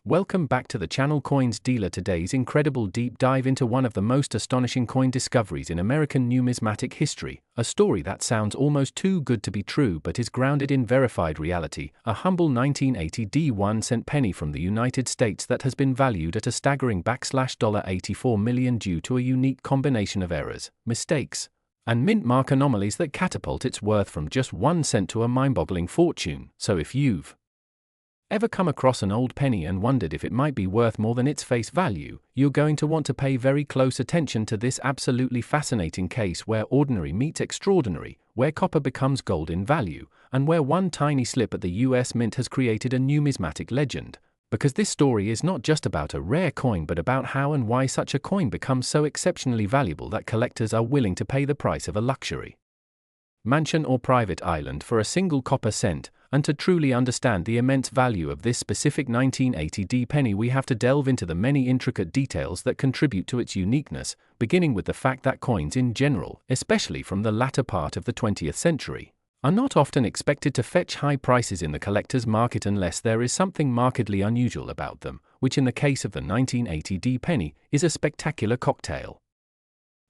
Welcome back to the channel Coins Dealer. Today's incredible deep dive into one of the most astonishing coin discoveries in American numismatic history, a story that sounds almost too good to be true but is grounded in verified reality, a humble 1980 D1-cent penny from the United States that has been valued at a staggering $84 million due to a unique combination of errors, mistakes, and mint mark anomalies that catapult its worth from just 1 cent to a mind-boggling fortune. So if you've ever come across an old penny and wondered if it might be worth more than its face value, you're going to want to pay very close attention to this absolutely fascinating case where ordinary meets extraordinary, where copper becomes gold in value, and where one tiny slip at the US Mint has created a numismatic legend. Because this story is not just about a rare coin but about how and why such a coin becomes so exceptionally valuable that collectors are willing to pay the price of a luxury mansion or private island for a single copper cent. And to truly understand the immense value of this specific 1980 D penny, we have to delve into the many intricate details that contribute to its uniqueness, beginning with the fact that coins in general, especially from the latter part of the 20th century, are not often expected to fetch high prices in the collector's market unless there is something markedly unusual about them, which in the case of the 1980 D penny is a spectacular cocktail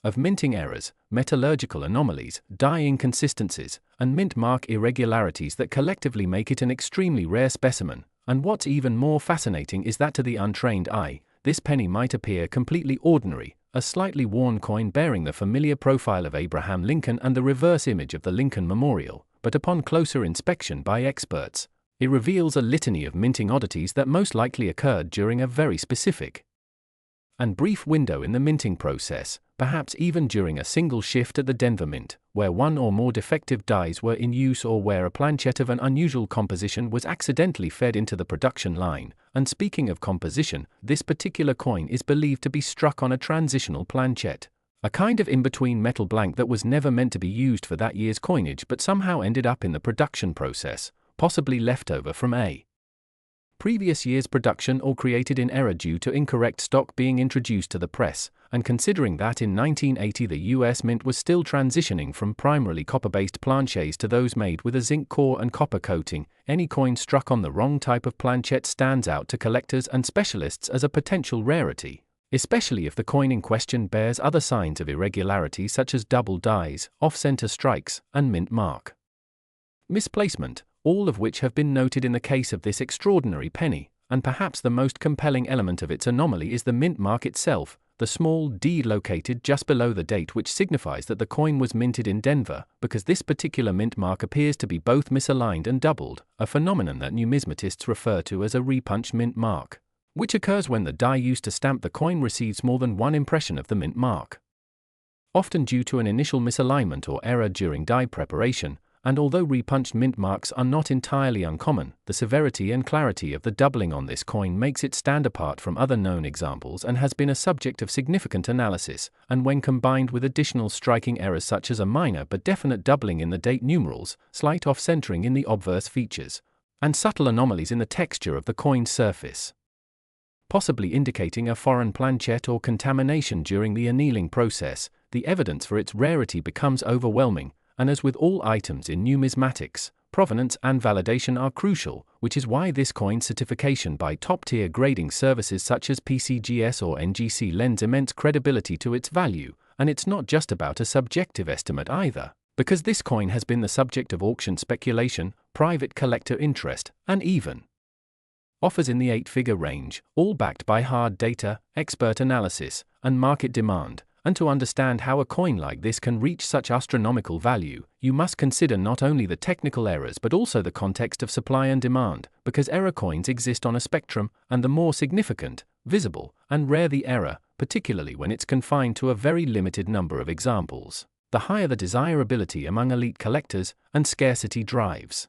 of minting errors, metallurgical anomalies, die inconsistencies, and mint mark irregularities that collectively make it an extremely rare specimen. And what's even more fascinating is that to the untrained eye, this penny might appear completely ordinary, a slightly worn coin bearing the familiar profile of Abraham Lincoln and the reverse image of the Lincoln Memorial, but upon closer inspection by experts, it reveals a litany of minting oddities that most likely occurred during a very specific and brief window in the minting process, perhaps even during a single shift at the Denver Mint, where one or more defective dies were in use or where a planchette of an unusual composition was accidentally fed into the production line. And speaking of composition, this particular coin is believed to be struck on a transitional planchette, a kind of in-between metal blank that was never meant to be used for that year's coinage but somehow ended up in the production process, possibly left over from a previous year's production or created in error due to incorrect stock being introduced to the press. And considering that in 1980 the US Mint was still transitioning from primarily copper-based planchets to those made with a zinc core and copper coating, any coin struck on the wrong type of planchette stands out to collectors and specialists as a potential rarity, especially if the coin in question bears other signs of irregularity such as double dies, off-center strikes, and mint mark misplacement, all of which have been noted in the case of this extraordinary penny. And perhaps the most compelling element of its anomaly is the mint mark itself, the small d located just below the date, which signifies that the coin was minted in Denver, because this particular mint mark appears to be both misaligned and doubled, a phenomenon that numismatists refer to as a repunched mint mark, which occurs when the die used to stamp the coin receives more than one impression of the mint mark, often due to an initial misalignment or error during die preparation. And although repunched mint marks are not entirely uncommon, the severity and clarity of the doubling on this coin makes it stand apart from other known examples and has been a subject of significant analysis. And when combined with additional striking errors such as a minor but definite doubling in the date numerals, slight off-centering in the obverse features, and subtle anomalies in the texture of the coin's surface, possibly indicating a foreign planchette or contamination during the annealing process, the evidence for its rarity becomes overwhelming. And as with all items in numismatics, provenance and validation are crucial, which is why this coin's certification by top-tier grading services such as PCGS or NGC lends immense credibility to its value. And it's not just about a subjective estimate either, because this coin has been the subject of auction speculation, private collector interest, and even offers in the 8-figure range, all backed by hard data, expert analysis, and market demand. And to understand how a coin like this can reach such astronomical value, you must consider not only the technical errors but also the context of supply and demand, because error coins exist on a spectrum, and the more significant, visible, and rare the error, particularly when it's confined to a very limited number of examples, the higher the desirability among elite collectors, and scarcity drives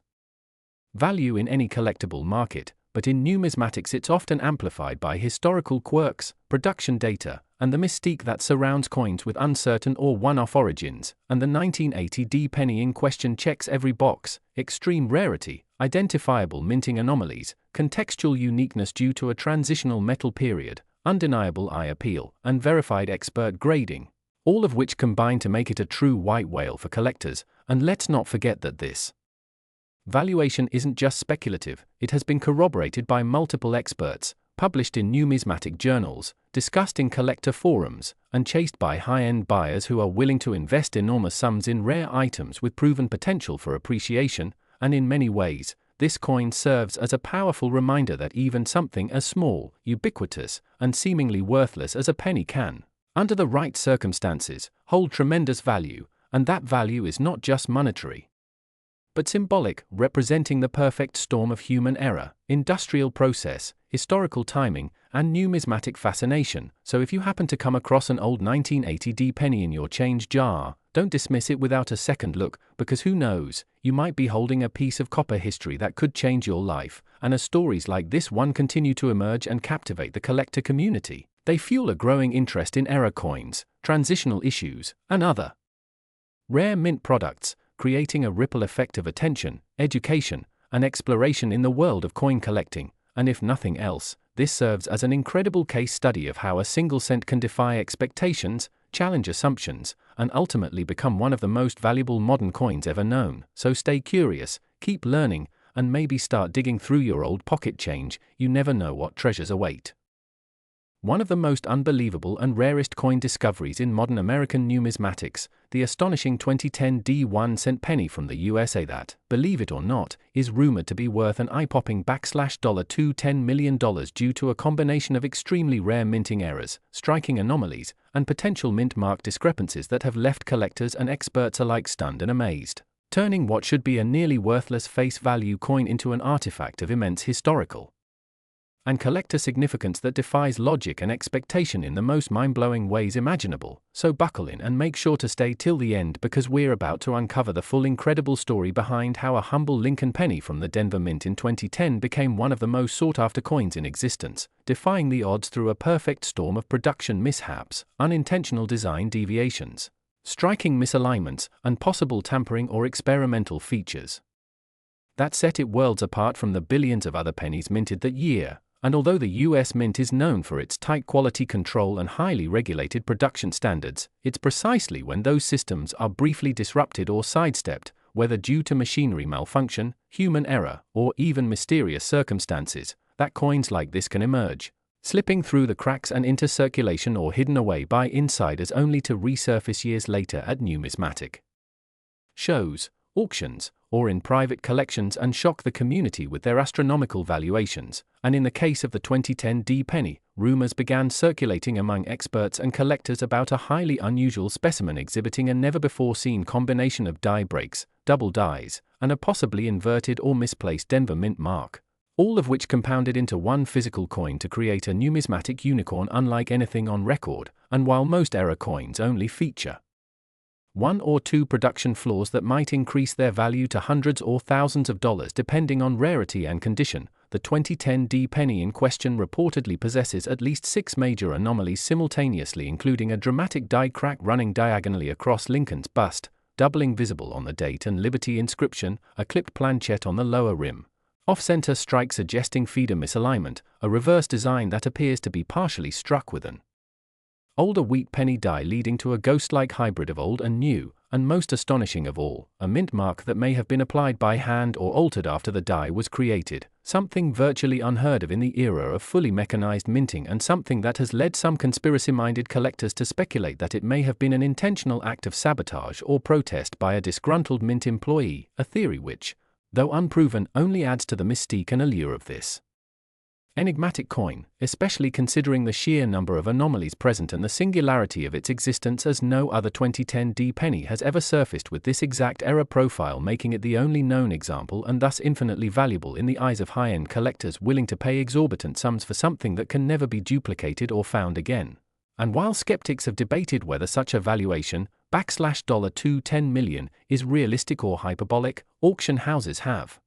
value in any collectible market. But in numismatics it's often amplified by historical quirks, production data, and the mystique that surrounds coins with uncertain or one-off origins. And the 1980 D penny in question checks every box: extreme rarity, identifiable minting anomalies, contextual uniqueness due to a transitional metal period, undeniable eye appeal, and verified expert grading, all of which combine to make it a true white whale for collectors. And let's not forget that this valuation isn't just speculative, it has been corroborated by multiple experts, published in numismatic journals, discussed in collector forums, and chased by high-end buyers who are willing to invest enormous sums in rare items with proven potential for appreciation, and in many ways, this coin serves as a powerful reminder that even something as small, ubiquitous, and seemingly worthless as a penny can, under the right circumstances, hold tremendous value, and that value is not just monetary, but symbolic, representing the perfect storm of human error, industrial process, historical timing, and numismatic fascination. So if you happen to come across an old 1980 penny in your change jar, don't dismiss it without a second look, because who knows, you might be holding a piece of copper history that could change your life. And as stories like this one continue to emerge and captivate the collector community, they fuel a growing interest in error coins, transitional issues, and other rare mint products, creating a ripple effect of attention, education, and exploration in the world of coin collecting. And if nothing else, this serves as an incredible case study of how a single cent can defy expectations, challenge assumptions, and ultimately become one of the most valuable modern coins ever known. So stay curious, keep learning, and maybe start digging through your old pocket change. You never know what treasures await. One of the most unbelievable and rarest coin discoveries in modern American numismatics, the astonishing 2010 D1 cent penny from the USA that, believe it or not, is rumored to be worth an eye-popping $210 million due to a combination of extremely rare minting errors, striking anomalies, and potential mint mark discrepancies that have left collectors and experts alike stunned and amazed, turning what should be a nearly worthless face value coin into an artifact of immense historical and collector significance that defies logic and expectation in the most mind-blowing ways imaginable. So buckle in and make sure to stay till the end, because we're about to uncover the full incredible story behind how a humble Lincoln penny from the Denver Mint in 2010 became one of the most sought-after coins in existence, defying the odds through a perfect storm of production mishaps, unintentional design deviations, striking misalignments, and possible tampering or experimental features that set it worlds apart from the billions of other pennies minted that year. And although the US Mint is known for its tight quality control and highly regulated production standards, it's precisely when those systems are briefly disrupted or sidestepped, whether due to machinery malfunction, human error, or even mysterious circumstances, that coins like this can emerge, slipping through the cracks and into circulation or hidden away by insiders only to resurface years later at numismatic shows, auctions, or in private collections and shock the community with their astronomical valuations. And in the case of the 2010 D penny, rumors began circulating among experts and collectors about a highly unusual specimen exhibiting a never-before-seen combination of die breaks, double dies, and a possibly inverted or misplaced Denver Mint mark, all of which compounded into one physical coin to create a numismatic unicorn unlike anything on record. And while most error coins only feature one or two production flaws that might increase their value to hundreds or thousands of dollars depending on rarity and condition, the 2010 D penny in question reportedly possesses at least 6 major anomalies simultaneously, including a dramatic die crack running diagonally across Lincoln's bust, doubling visible on the date and Liberty inscription, a clipped planchet on the lower rim, off-center strike suggesting feeder misalignment, a reverse design that appears to be partially struck with an older wheat penny die leading to a ghost-like hybrid of old and new, and most astonishing of all, a mint mark that may have been applied by hand or altered after the die was created, something virtually unheard of in the era of fully mechanized minting, and something that has led some conspiracy-minded collectors to speculate that it may have been an intentional act of sabotage or protest by a disgruntled mint employee, a theory which, though unproven, only adds to the mystique and allure of this enigmatic coin, especially considering the sheer number of anomalies present and the singularity of its existence, as no other 2010 D penny has ever surfaced with this exact error profile, making it the only known example and thus infinitely valuable in the eyes of high-end collectors willing to pay exorbitant sums for something that can never be duplicated or found again. And while skeptics have debated whether such a valuation, $210 million, is realistic or hyperbolic, auction houses have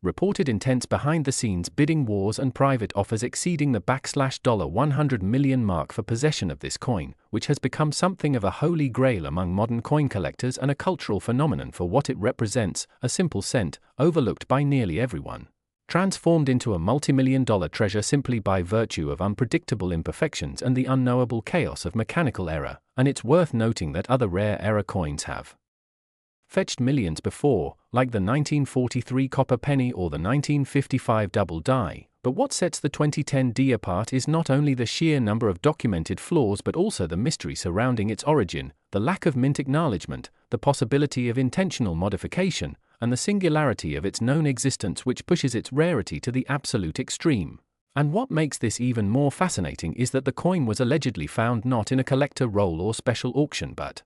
reported intense behind-the-scenes bidding wars and private offers exceeding the $100 million mark for possession of this coin, which has become something of a holy grail among modern coin collectors and a cultural phenomenon for what it represents, a simple cent, overlooked by nearly everyone, transformed into a multi-million-dollar treasure simply by virtue of unpredictable imperfections and the unknowable chaos of mechanical error. And it's worth noting that other rare error coins have fetched millions before, like the 1943 copper penny or the 1955 double die, But what sets the 2010D apart is not only the sheer number of documented flaws but also the mystery surrounding its origin, the lack of mint acknowledgement, the possibility of intentional modification, and the singularity of its known existence, which pushes its rarity to the absolute extreme. And what makes this even more fascinating is that the coin was allegedly found not in a collector roll or special auction but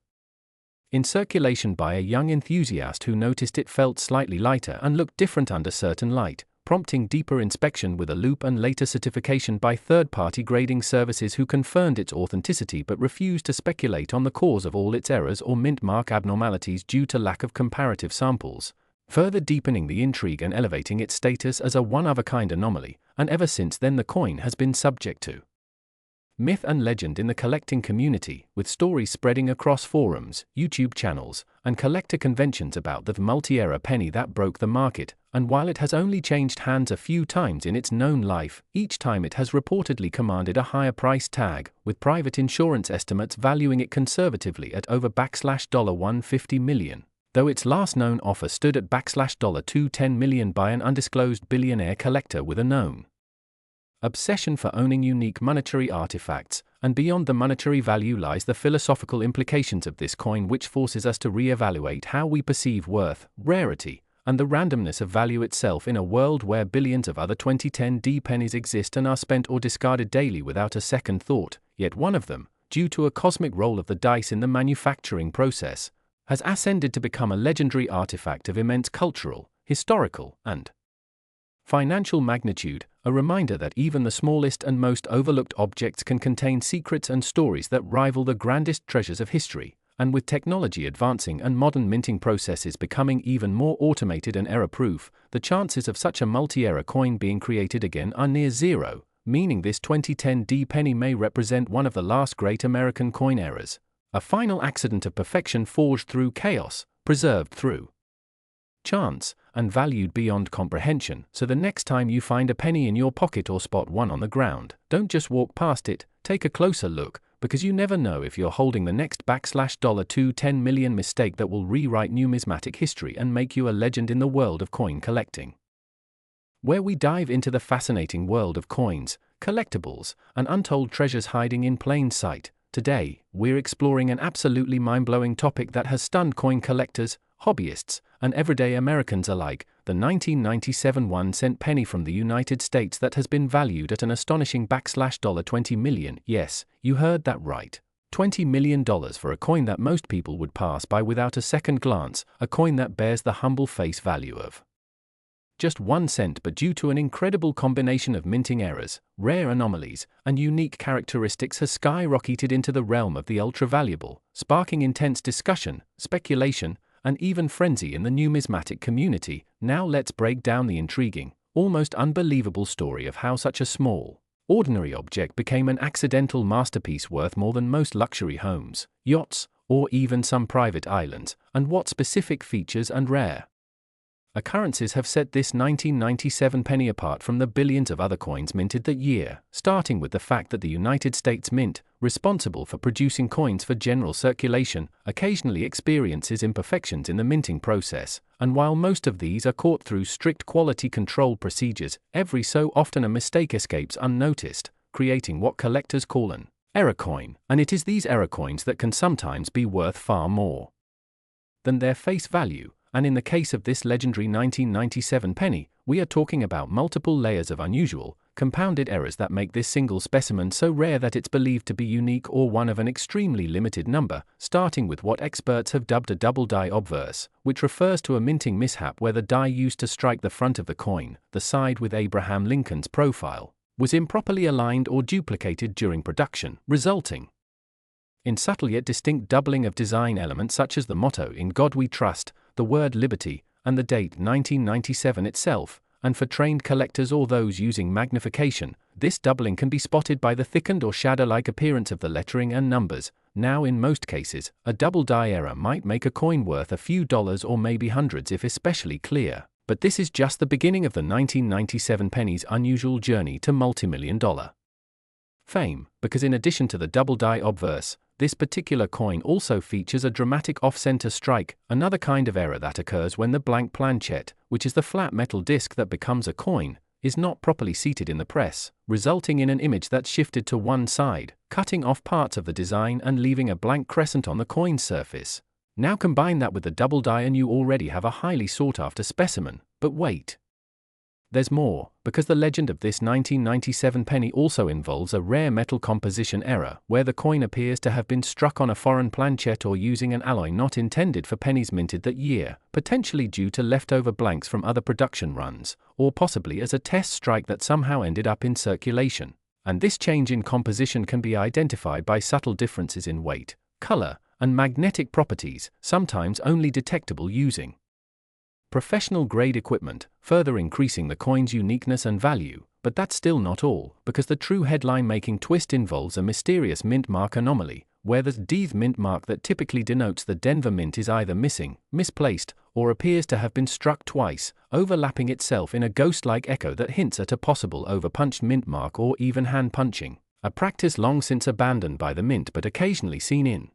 in circulation by a young enthusiast who noticed it felt slightly lighter and looked different under certain light, prompting deeper inspection with a loupe and later certification by third-party grading services who confirmed its authenticity but refused to speculate on the cause of all its errors or mint mark abnormalities due to lack of comparative samples, further deepening the intrigue and elevating its status as a one-of-a-kind anomaly. And ever since then the coin has been subject to myth and legend in the collecting community, with stories spreading across forums, YouTube channels, and collector conventions about the multi-era penny that broke the market. And while it has only changed hands a few times in its known life, each time it has reportedly commanded a higher price tag, with private insurance estimates valuing it conservatively at over $150 million, though its last known offer stood at $210 million by an undisclosed billionaire collector with a known obsession for owning unique monetary artifacts. And beyond the monetary value lies the philosophical implications of this coin, which forces us to re-evaluate how we perceive worth, rarity, and the randomness of value itself in a world where billions of other 2010D pennies exist and are spent or discarded daily without a second thought. Yet one of them, due to a cosmic roll of the dice in the manufacturing process, has ascended to become a legendary artifact of immense cultural, historical, and financial magnitude, a reminder that even the smallest and most overlooked objects can contain secrets and stories that rival the grandest treasures of history. And with technology advancing and modern minting processes becoming even more automated and error-proof, the chances of such a multi-era coin being created again are near zero, meaning this 2010D penny may represent one of the last great American coin eras, a final accident of perfection forged through chaos, preserved through chance, and valued beyond comprehension. So the next time you find a penny in your pocket or spot one on the ground, don't just walk past it, take a closer look, because you never know if you're holding the next $210 million mistake that will rewrite numismatic history and make you a legend in the world of coin collecting, where we dive into the fascinating world of coins, collectibles, and untold treasures hiding in plain sight. Today, we're exploring an absolutely mind-blowing topic that has stunned coin collectors, hobbyists, and everyday Americans alike, the 1997 1-cent penny from the United States that has been valued at an astonishing $20 million. Yes, you heard that right. $20 million for a coin that most people would pass by without a second glance, a coin that bears the humble face value of just 1 cent, but due to an incredible combination of minting errors, rare anomalies, and unique characteristics has skyrocketed into the realm of the ultra-valuable, sparking intense discussion, speculation, and even frenzy in the numismatic community. Now let's break down the intriguing, almost unbelievable story of how such a small, ordinary object became an accidental masterpiece worth more than most luxury homes, yachts, or even some private islands, and what specific features and rare occurrences have set this 1997 penny apart from the billions of other coins minted that year, starting with the fact that the United States Mint, responsible for producing coins for general circulation, occasionally experiences imperfections in the minting process, and while most of these are caught through strict quality control procedures, every so often a mistake escapes unnoticed, creating what collectors call an error coin. And it is these error coins that can sometimes be worth far more than their face value. And in the case of this legendary 1997 penny, we are talking about multiple layers of unusual, compounded errors that make this single specimen so rare that it's believed to be unique or one of an extremely limited number, starting with what experts have dubbed a double die obverse, which refers to a minting mishap where the die used to strike the front of the coin, the side with Abraham Lincoln's profile, was improperly aligned or duplicated during production, resulting in subtle yet distinct doubling of design elements such as the motto "In God We Trust," the word liberty, and the date 1997 itself. And for trained collectors or those using magnification, this doubling can be spotted by the thickened or shadow-like appearance of the lettering and numbers. Now in most cases, a double die error might make a coin worth a few dollars or maybe hundreds if especially clear. But this is just the beginning of the 1997 penny's unusual journey to multi-million-dollar fame, because in addition to the double die obverse, this particular coin also features a dramatic off-center strike, another kind of error that occurs when the blank planchet, which is the flat metal disc that becomes a coin, is not properly seated in the press, resulting in an image that's shifted to one side, cutting off parts of the design and leaving a blank crescent on the coin's surface. Now combine that with the double die and you already have a highly sought-after specimen. But wait. There's more, because the legend of this 1997 penny also involves a rare metal composition error, where the coin appears to have been struck on a foreign planchet or using an alloy not intended for pennies minted that year, potentially due to leftover blanks from other production runs, or possibly as a test strike that somehow ended up in circulation. And this change in composition can be identified by subtle differences in weight, color, and magnetic properties, sometimes only detectable using professional-grade equipment, further increasing the coin's uniqueness and value. But that's still not all, because the true headline-making twist involves a mysterious mint mark anomaly, where the Dth mint mark that typically denotes the Denver Mint is either missing, misplaced, or appears to have been struck twice, overlapping itself in a ghost-like echo that hints at a possible overpunched mint mark or even hand-punching, a practice long since abandoned by the mint but occasionally seen in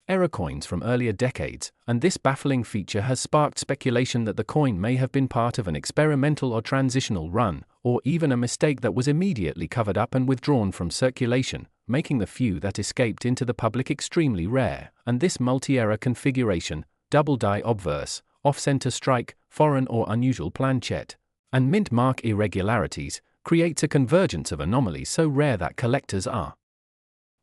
error coins from earlier decades, and this baffling feature has sparked speculation that the coin may have been part of an experimental or transitional run, or even a mistake that was immediately covered up and withdrawn from circulation, making the few that escaped into the public extremely rare. And this multi-error configuration, double die obverse, off-center strike, foreign or unusual planchet, and mint mark irregularities, creates a convergence of anomalies so rare that collectors are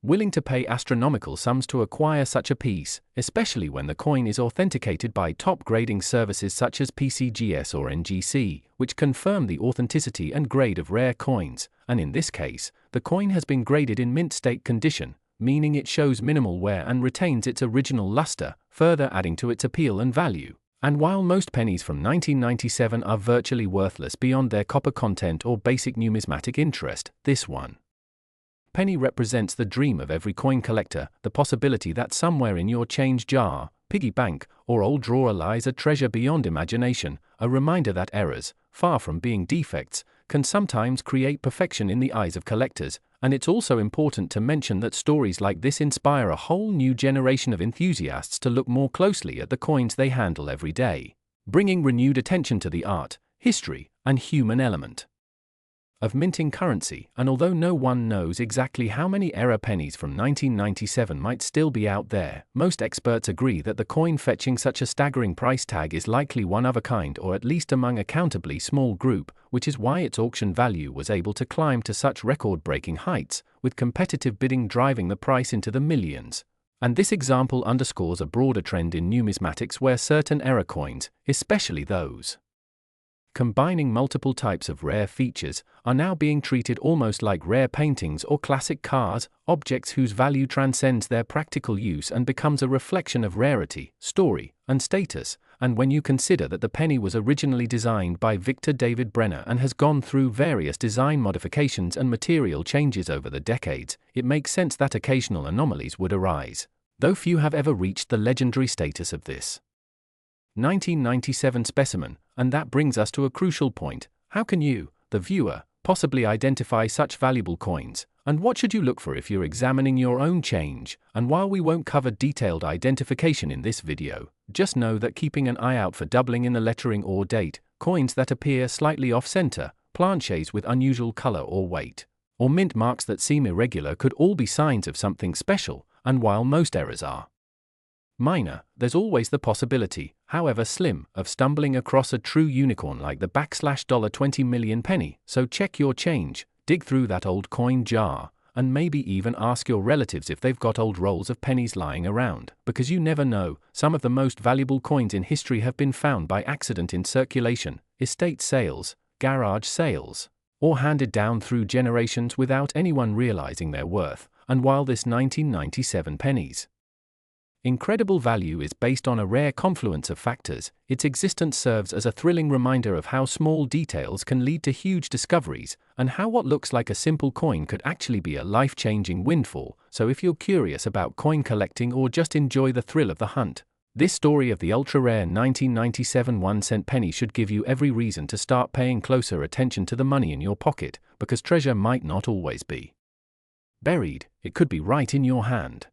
willing to pay astronomical sums to acquire such a piece, especially when the coin is authenticated by top grading services such as PCGS or NGC, which confirm the authenticity and grade of rare coins. And in this case, the coin has been graded in mint state condition, meaning it shows minimal wear and retains its original luster, further adding to its appeal and value. And while most pennies from 1997 are virtually worthless beyond their copper content or basic numismatic interest, this one penny represents the dream of every coin collector, the possibility that somewhere in your change jar, piggy bank, or old drawer lies a treasure beyond imagination, a reminder that errors, far from being defects, can sometimes create perfection in the eyes of collectors. And it's also important to mention that stories like this inspire a whole new generation of enthusiasts to look more closely at the coins they handle every day, bringing renewed attention to the art, history, and human element of minting currency. And although no one knows exactly how many error pennies from 1997 might still be out there, most experts agree that the coin fetching such a staggering price tag is likely one of a kind, or at least among a countably small group, which is why its auction value was able to climb to such record-breaking heights, with competitive bidding driving the price into the millions. And this example underscores a broader trend in numismatics where certain error coins, especially those combining multiple types of rare features, are now being treated almost like rare paintings or classic cars, objects whose value transcends their practical use and becomes a reflection of rarity, story, and status. And when you consider that the penny was originally designed by Victor David Brenner and has gone through various design modifications and material changes over the decades, it makes sense that occasional anomalies would arise, though few have ever reached the legendary status of this 1997 specimen. And that brings us to a crucial point: how can you, the viewer, possibly identify such valuable coins, and what should you look for if you're examining your own change? And while we won't cover detailed identification in this video, just know that keeping an eye out for doubling in the lettering or date, coins that appear slightly off-center, planchets with unusual color or weight, or mint marks that seem irregular could all be signs of something special. And while most errors are minor, there's always the possibility, however slim, of stumbling across a true unicorn like the $20 million penny. So check your change, dig through that old coin jar, and maybe even ask your relatives if they've got old rolls of pennies lying around, because you never know, some of the most valuable coins in history have been found by accident in circulation, estate sales, garage sales, or handed down through generations without anyone realizing their worth. And while this 1997 penny's incredible value is based on a rare confluence of factors, its existence serves as a thrilling reminder of how small details can lead to huge discoveries, and how what looks like a simple coin could actually be a life-changing windfall. So if you're curious about coin collecting or just enjoy the thrill of the hunt, this story of the ultra-rare 1997 1-cent penny should give you every reason to start paying closer attention to the money in your pocket, because treasure might not always be buried, it could be right in your hand.